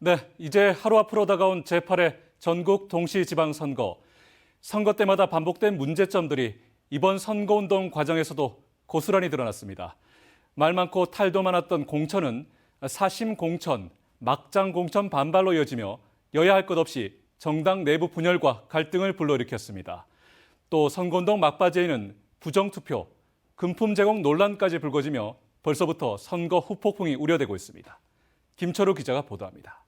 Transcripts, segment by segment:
네, 이제 하루 앞으로 다가온 제8회 전국 동시지방선거. 선거 때마다 반복된 문제점들이 이번 선거운동 과정에서도 고스란히 드러났습니다. 말 많고 탈도 많았던 공천은 사심 공천, 막장 공천 반발로 이어지며 여야 할 것 없이 정당 내부 분열과 갈등을 불러일으켰습니다. 또 선거운동 막바지에는 부정투표, 금품 제공 논란까지 불거지며 벌써부터 선거 후폭풍이 우려되고 있습니다. 김철우 기자가 보도합니다.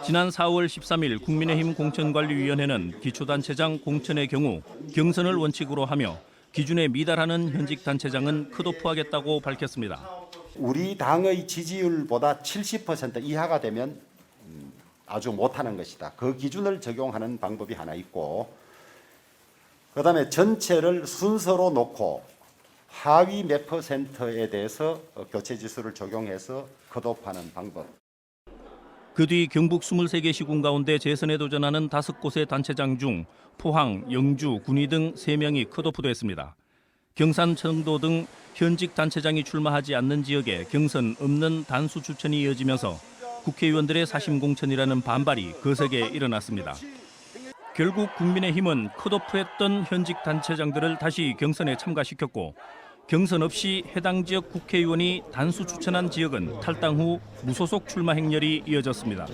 지난 4월 13일 국민의힘 공천관리위원회는 기초단체장 공천의 경우 경선을 원칙으로 하며 기준에 미달하는 현직 단체장은 컷오프하겠다고 밝혔습니다. 우리 당의 지지율보다 70% 이하가 되면 아주 못하는 것이다. 그 기준을 적용하는 방법이 하나 있고, 그다음에 전체를 순서로 놓고 하위 몇 %에 대해서 교체 지수를 적용해서 컷오프하는 방법. 그 뒤 경북 23개 시군 가운데 재선에 도전하는 5곳의 단체장 중 포항, 영주, 군위 등 3명이 컷오프됐습니다. 경산, 청도 등 현직 단체장이 출마하지 않는 지역에 경선 없는 단수 추천이 이어지면서 국회의원들의 사심 공천이라는 반발이 거세게 일어났습니다. 결국 국민의힘은 컷오프했던 현직 단체장들을 다시 경선에 참가시켰고, 경선 없이 해당 지역 국회의원이 단수 추천한 지역은 탈당 후 무소속 출마 행렬이 이어졌습니다.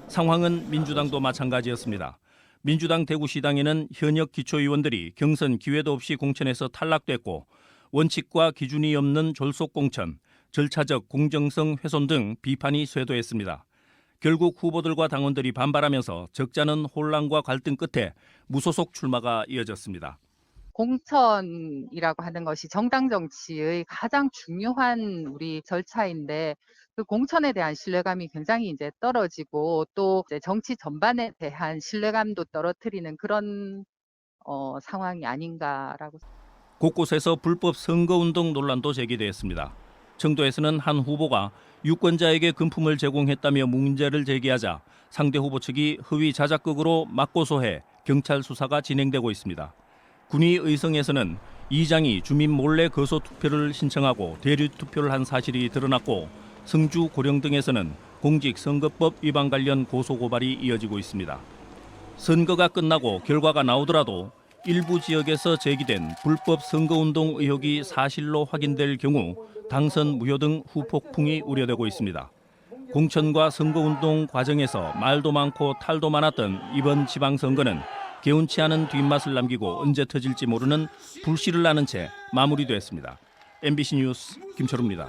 상황은 민주당도 마찬가지였습니다. 민주당 대구시당에는 현역 기초의원들이 경선 기회도 없이 공천에서 탈락됐고, 원칙과 기준이 없는 졸속 공천, 절차적 공정성 훼손 등 비판이 쇄도했습니다. 결국 후보들과 당원들이 반발하면서 적잖은 혼란과 갈등 끝에 무소속 출마가 이어졌습니다. 공천이라고 하는 것이 정당 정치의 가장 중요한 우리 절차인데, 그 공천에 대한 신뢰감이 굉장히 이제 떨어지고, 또 이제 정치 전반에 대한 신뢰감도 떨어뜨리는 그런 상황이 아닌가라고. 곳곳에서 불법 선거운동 논란도 제기됐습니다. 청도에서는 한 후보가 유권자에게 금품을 제공했다며 문제를 제기하자 상대 후보 측이 허위 자작극으로 맞고소해 경찰 수사가 진행되고 있습니다. 군위 의성에서는 이장이 주민 몰래 거소 투표를 신청하고 대리 투표를 한 사실이 드러났고, 성주 고령 등에서는 공직선거법 위반 관련 고소고발이 이어지고 있습니다. 선거가 끝나고 결과가 나오더라도 일부 지역에서 제기된 불법 선거운동 의혹이 사실로 확인될 경우 당선 무효 등 후폭풍이 우려되고 있습니다. 공천과 선거운동 과정에서 말도 많고 탈도 많았던 이번 지방선거는 개운치 않은 뒷맛을 남기고 언제 터질지 모르는 불씨를 나는 채 마무리됐습니다. MBC 뉴스 김철우입니다.